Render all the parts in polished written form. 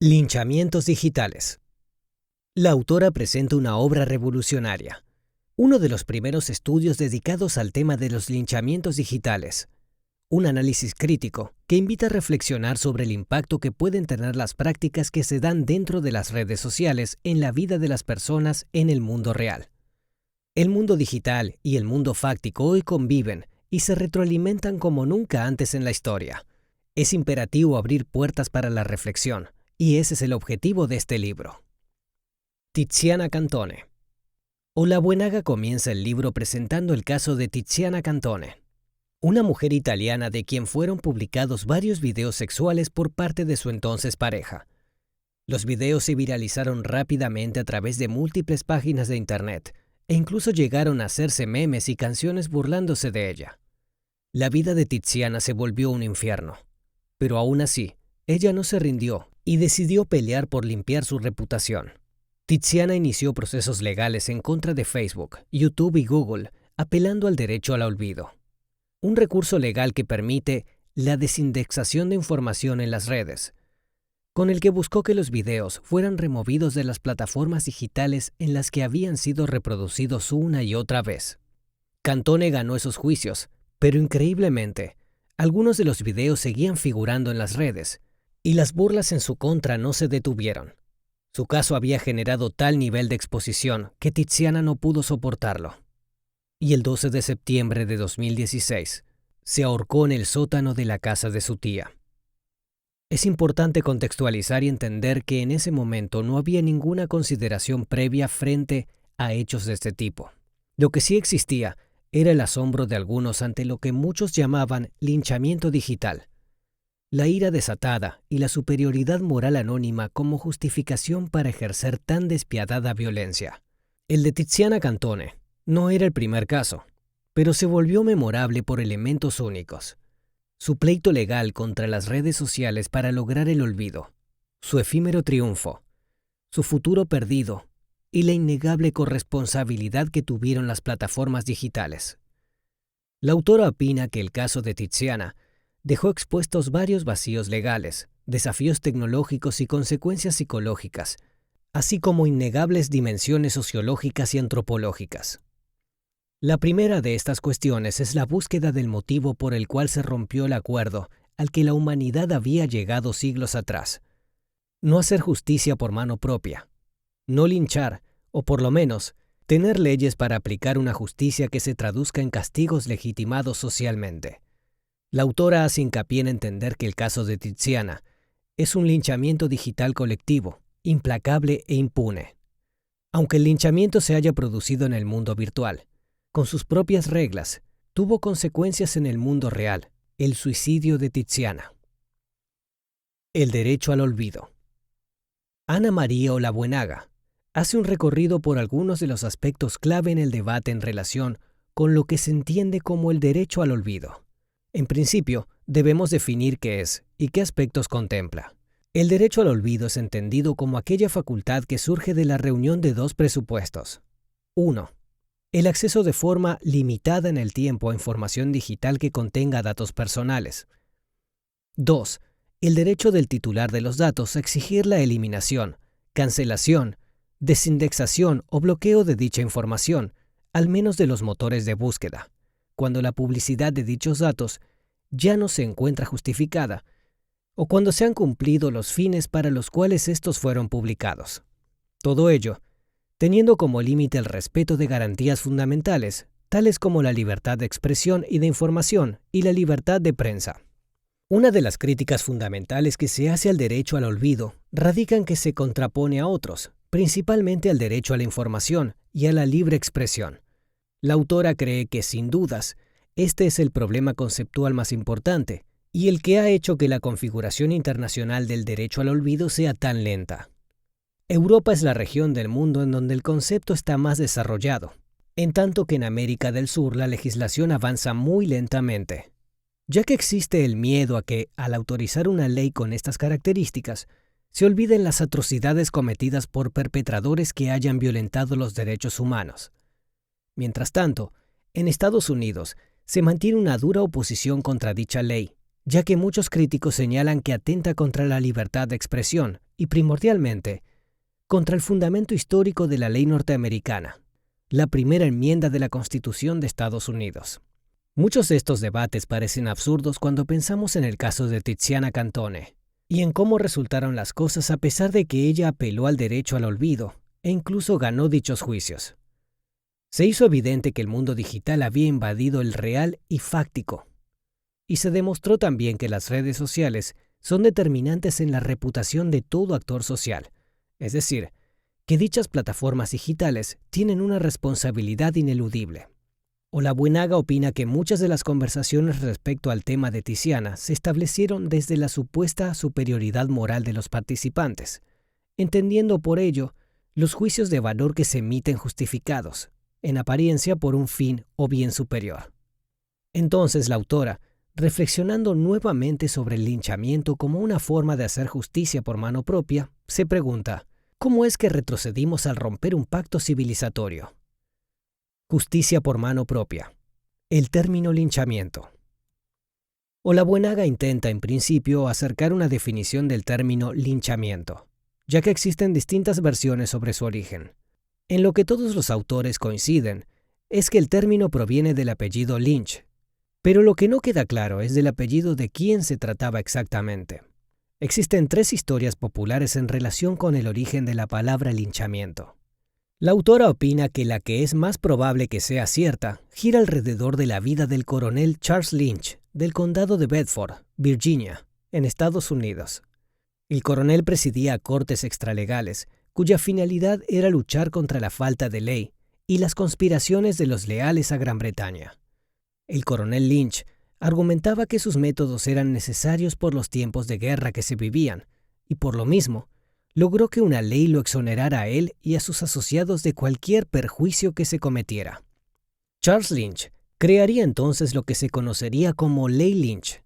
Linchamientos digitales. La autora presenta una obra revolucionaria, uno de los primeros estudios dedicados al tema de los linchamientos digitales, un análisis crítico que invita a reflexionar sobre el impacto que pueden tener las prácticas que se dan dentro de las redes sociales en la vida de las personas en el mundo real. El mundo digital y el mundo fáctico hoy conviven y se retroalimentan como nunca antes en la historia. Es imperativo abrir puertas para la reflexión, y ese es el objetivo de este libro. Tiziana Cantone. Olabuenaga comienza el libro presentando el caso de Tiziana Cantone, una mujer italiana de quien fueron publicados varios videos sexuales por parte de su entonces pareja. Los videos se viralizaron rápidamente a través de múltiples páginas de internet e incluso llegaron a hacerse memes y canciones burlándose de ella. La vida de Tiziana se volvió un infierno, pero aún así, ella no se rindió y decidió pelear por limpiar su reputación. Tiziana inició procesos legales en contra de Facebook, YouTube y Google, apelando al derecho al olvido. Un recurso legal que permite la desindexación de información en las redes, con el que buscó que los videos fueran removidos de las plataformas digitales en las que habían sido reproducidos una y otra vez. Cantone ganó esos juicios, pero increíblemente, algunos de los videos seguían figurando en las redes, y las burlas en su contra no se detuvieron. Su caso había generado tal nivel de exposición que Tiziana no pudo soportarlo. Y el 12 de septiembre de 2016, se ahorcó en el sótano de la casa de su tía. Es importante contextualizar y entender que en ese momento no había ninguna consideración previa frente a hechos de este tipo. Lo que sí existía era el asombro de algunos ante lo que muchos llamaban linchamiento digital, la ira desatada y la superioridad moral anónima como justificación para ejercer tan despiadada violencia. El de Tiziana Cantone no era el primer caso, pero se volvió memorable por elementos únicos. Su pleito legal contra las redes sociales para lograr el olvido, su efímero triunfo, su futuro perdido y la innegable corresponsabilidad que tuvieron las plataformas digitales. La autora opina que el caso de Tiziana dejó expuestos varios vacíos legales, desafíos tecnológicos y consecuencias psicológicas, así como innegables dimensiones sociológicas y antropológicas. La primera de estas cuestiones es la búsqueda del motivo por el cual se rompió el acuerdo al que la humanidad había llegado siglos atrás. No hacer justicia por mano propia, no linchar, o por lo menos, tener leyes para aplicar una justicia que se traduzca en castigos legitimados socialmente. La autora hace hincapié en entender que el caso de Tiziana es un linchamiento digital colectivo, implacable e impune. Aunque el linchamiento se haya producido en el mundo virtual, con sus propias reglas, tuvo consecuencias en el mundo real, el suicidio de Tiziana. El derecho al olvido. Ana María Olabuenaga hace un recorrido por algunos de los aspectos clave en el debate en relación con lo que se entiende como el derecho al olvido. En principio, debemos definir qué es y qué aspectos contempla. El derecho al olvido es entendido como aquella facultad que surge de la reunión de dos presupuestos. 1. El acceso de forma limitada en el tiempo a información digital que contenga datos personales. 2. El derecho del titular de los datos a exigir la eliminación, cancelación, desindexación o bloqueo de dicha información, al menos de los motores de búsqueda, cuando la publicidad de dichos datos ya no se encuentra justificada o cuando se han cumplido los fines para los cuales estos fueron publicados. Todo ello, teniendo como límite el respeto de garantías fundamentales, tales como la libertad de expresión y de información y la libertad de prensa. Una de las críticas fundamentales que se hace al derecho al olvido radica en que se contrapone a otros, principalmente al derecho a la información y a la libre expresión. La autora cree que, sin dudas, este es el problema conceptual más importante y el que ha hecho que la configuración internacional del derecho al olvido sea tan lenta. Europa es la región del mundo en donde el concepto está más desarrollado, en tanto que en América del Sur la legislación avanza muy lentamente, ya que existe el miedo a que, al autorizar una ley con estas características, se olviden las atrocidades cometidas por perpetradores que hayan violentado los derechos humanos. Mientras tanto, en Estados Unidos se mantiene una dura oposición contra dicha ley, ya que muchos críticos señalan que atenta contra la libertad de expresión y, primordialmente, contra el fundamento histórico de la ley norteamericana, la primera enmienda de la Constitución de Estados Unidos. Muchos de estos debates parecen absurdos cuando pensamos en el caso de Tiziana Cantone y en cómo resultaron las cosas a pesar de que ella apeló al derecho al olvido e incluso ganó dichos juicios. Se hizo evidente que el mundo digital había invadido el real y fáctico, y se demostró también que las redes sociales son determinantes en la reputación de todo actor social, es decir, que dichas plataformas digitales tienen una responsabilidad ineludible. Olabuenaga opina que muchas de las conversaciones respecto al tema de Tiziana se establecieron desde la supuesta superioridad moral de los participantes, entendiendo por ello los juicios de valor que se emiten justificados, en apariencia por un fin o bien superior. Entonces la autora, reflexionando nuevamente sobre el linchamiento como una forma de hacer justicia por mano propia, se pregunta, ¿cómo es que retrocedimos al romper un pacto civilizatorio? Justicia por mano propia. El término linchamiento. Olabuenaga intenta, en principio, acercar una definición del término linchamiento, ya que existen distintas versiones sobre su origen. En lo que todos los autores coinciden es que el término proviene del apellido Lynch, pero lo que no queda claro es del apellido de quién se trataba exactamente. Existen 3 historias populares en relación con el origen de la palabra linchamiento. La autora opina que la que es más probable que sea cierta gira alrededor de la vida del coronel Charles Lynch, del condado de Bedford, Virginia, en Estados Unidos. El coronel presidía cortes extralegales, cuya finalidad era luchar contra la falta de ley y las conspiraciones de los leales a Gran Bretaña. El coronel Lynch argumentaba que sus métodos eran necesarios por los tiempos de guerra que se vivían, y por lo mismo, logró que una ley lo exonerara a él y a sus asociados de cualquier perjuicio que se cometiera. Charles Lynch crearía entonces lo que se conocería como Ley Lynch.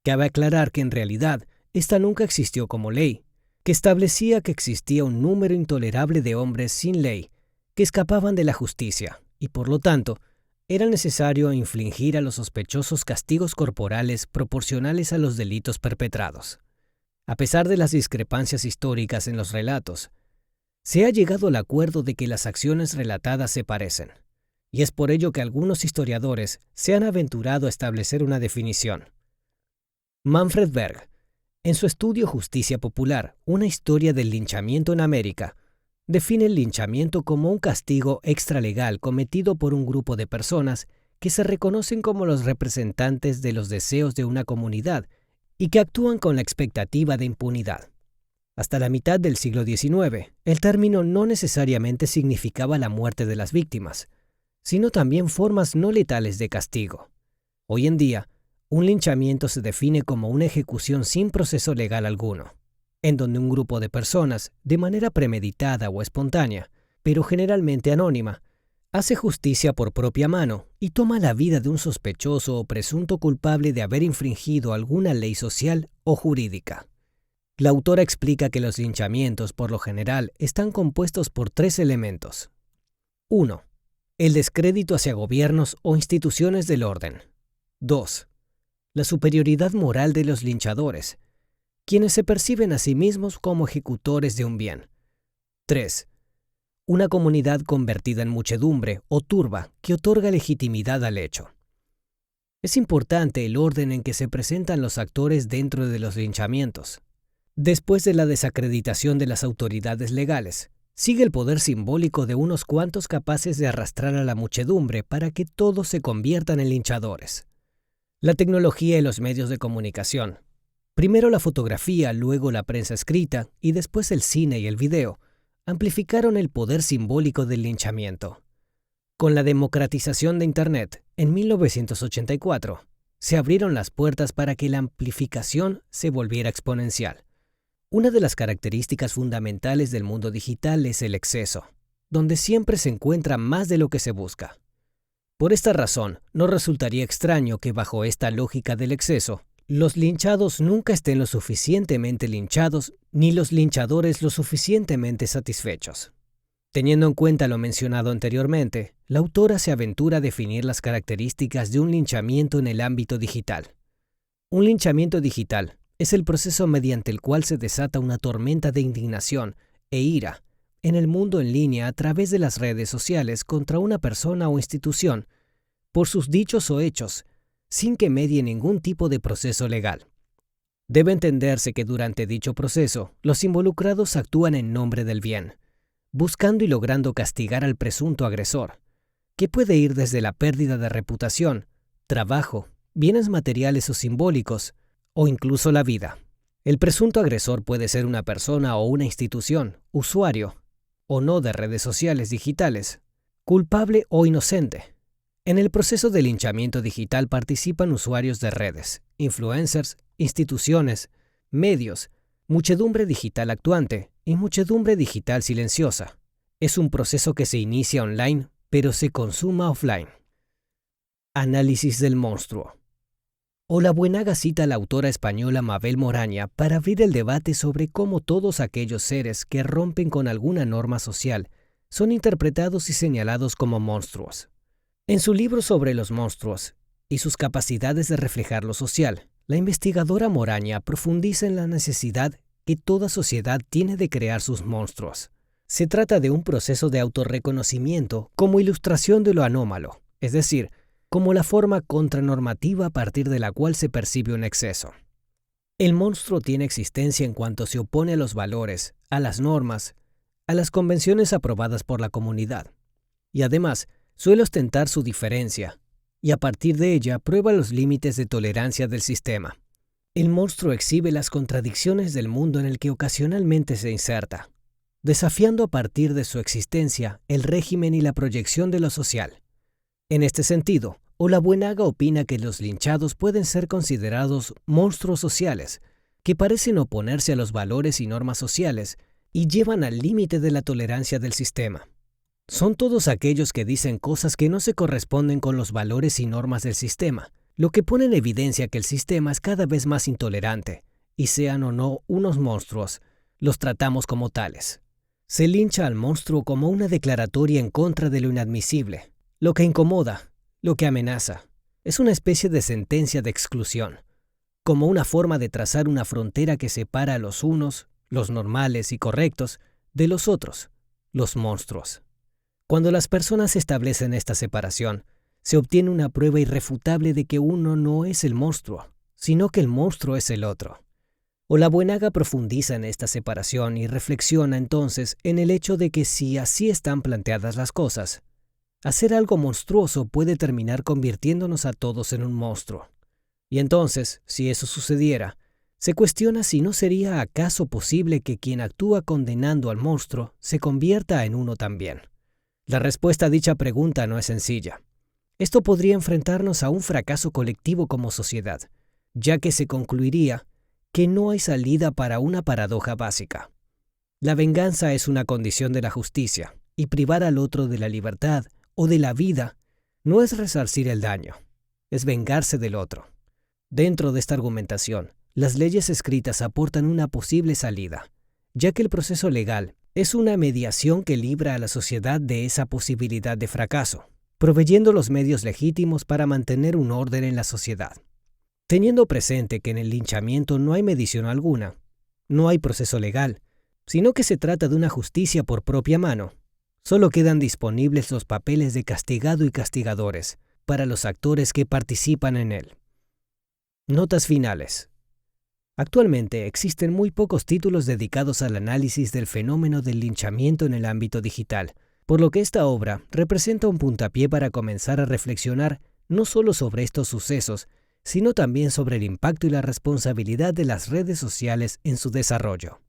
Cabe aclarar que en realidad esta nunca existió como ley, que establecía que existía un número intolerable de hombres sin ley que escapaban de la justicia y por lo tanto era necesario infligir a los sospechosos castigos corporales proporcionales a los delitos perpetrados. A pesar de las discrepancias históricas en los relatos, se ha llegado al acuerdo de que las acciones relatadas se parecen, y es por ello que algunos historiadores se han aventurado a establecer una definición. Manfred Berg, en su estudio Justicia Popular, una historia del linchamiento en América, define el linchamiento como un castigo extralegal cometido por un grupo de personas que se reconocen como los representantes de los deseos de una comunidad y que actúan con la expectativa de impunidad. Hasta la mitad del siglo XIX, el término no necesariamente significaba la muerte de las víctimas, sino también formas no letales de castigo. Hoy en día, un linchamiento se define como una ejecución sin proceso legal alguno, en donde un grupo de personas, de manera premeditada o espontánea, pero generalmente anónima, hace justicia por propia mano y toma la vida de un sospechoso o presunto culpable de haber infringido alguna ley social o jurídica. La autora explica que los linchamientos, por lo general, están compuestos por 3 elementos. 1. El descrédito hacia gobiernos o instituciones del orden. 2. La superioridad moral de los linchadores, quienes se perciben a sí mismos como ejecutores de un bien. 3. Una comunidad convertida en muchedumbre o turba que otorga legitimidad al hecho. Es importante el orden en que se presentan los actores dentro de los linchamientos. Después de la desacreditación de las autoridades legales, sigue el poder simbólico de unos cuantos capaces de arrastrar a la muchedumbre para que todos se conviertan en linchadores. La tecnología y los medios de comunicación, primero la fotografía, luego la prensa escrita y después el cine y el video, amplificaron el poder simbólico del linchamiento. Con la democratización de Internet, en 1984, se abrieron las puertas para que la amplificación se volviera exponencial. Una de las características fundamentales del mundo digital es el exceso, donde siempre se encuentra más de lo que se busca. Por esta razón, no resultaría extraño que bajo esta lógica del exceso, los linchados nunca estén lo suficientemente linchados ni los linchadores lo suficientemente satisfechos. Teniendo en cuenta lo mencionado anteriormente, la autora se aventura a definir las características de un linchamiento en el ámbito digital. Un linchamiento digital es el proceso mediante el cual se desata una tormenta de indignación e ira en el mundo en línea a través de las redes sociales contra una persona o institución por sus dichos o hechos, sin que medie ningún tipo de proceso legal. Debe entenderse que durante dicho proceso, los involucrados actúan en nombre del bien, buscando y logrando castigar al presunto agresor, que puede ir desde la pérdida de reputación, trabajo, bienes materiales o simbólicos, o incluso la vida. El presunto agresor puede ser una persona o una institución, usuario o no de redes sociales digitales, culpable o inocente. En el proceso de linchamiento digital participan usuarios de redes, influencers, instituciones, medios, muchedumbre digital actuante y muchedumbre digital silenciosa. Es un proceso que se inicia online, pero se consuma offline. Análisis del monstruo. Olabuenaga cita a la autora española Mabel Moraña para abrir el debate sobre cómo todos aquellos seres que rompen con alguna norma social son interpretados y señalados como monstruos. En su libro sobre los monstruos y sus capacidades de reflejar lo social, la investigadora Moraña profundiza en la necesidad que toda sociedad tiene de crear sus monstruos. Se trata de un proceso de autorreconocimiento como ilustración de lo anómalo, es decir, como la forma contranormativa a partir de la cual se percibe un exceso. El monstruo tiene existencia en cuanto se opone a los valores, a las normas, a las convenciones aprobadas por la comunidad, y además suele ostentar su diferencia, y a partir de ella prueba los límites de tolerancia del sistema. El monstruo exhibe las contradicciones del mundo en el que ocasionalmente se inserta, desafiando a partir de su existencia el régimen y la proyección de lo social. En este sentido, Olabuenaga opina que los linchados pueden ser considerados monstruos sociales, que parecen oponerse a los valores y normas sociales y llevan al límite de la tolerancia del sistema. Son todos aquellos que dicen cosas que no se corresponden con los valores y normas del sistema, lo que pone en evidencia que el sistema es cada vez más intolerante, y sean o no unos monstruos, los tratamos como tales. Se lincha al monstruo como una declaratoria en contra de lo inadmisible, lo que incomoda, lo que amenaza. Es una especie de sentencia de exclusión, como una forma de trazar una frontera que separa a los unos, los normales y correctos, de los otros, los monstruos. Cuando las personas establecen esta separación, se obtiene una prueba irrefutable de que uno no es el monstruo, sino que el monstruo es el otro. Olabuenaga profundiza en esta separación y reflexiona entonces en el hecho de que si así están planteadas las cosas, hacer algo monstruoso puede terminar convirtiéndonos a todos en un monstruo. Y entonces, si eso sucediera, se cuestiona si no sería acaso posible que quien actúa condenando al monstruo se convierta en uno también. La respuesta a dicha pregunta no es sencilla. Esto podría enfrentarnos a un fracaso colectivo como sociedad, ya que se concluiría que no hay salida para una paradoja básica. La venganza es una condición de la justicia, y privar al otro de la libertad o de la vida no es resarcir el daño, es vengarse del otro. Dentro de esta argumentación, las leyes escritas aportan una posible salida, ya que el proceso legal es una mediación que libra a la sociedad de esa posibilidad de fracaso, proveyendo los medios legítimos para mantener un orden en la sociedad. Teniendo presente que en el linchamiento no hay medición alguna, no hay proceso legal, sino que se trata de una justicia por propia mano, solo quedan disponibles los papeles de castigado y castigadores para los actores que participan en él. Notas finales. Actualmente existen muy pocos títulos dedicados al análisis del fenómeno del linchamiento en el ámbito digital, por lo que esta obra representa un puntapié para comenzar a reflexionar no solo sobre estos sucesos, sino también sobre el impacto y la responsabilidad de las redes sociales en su desarrollo.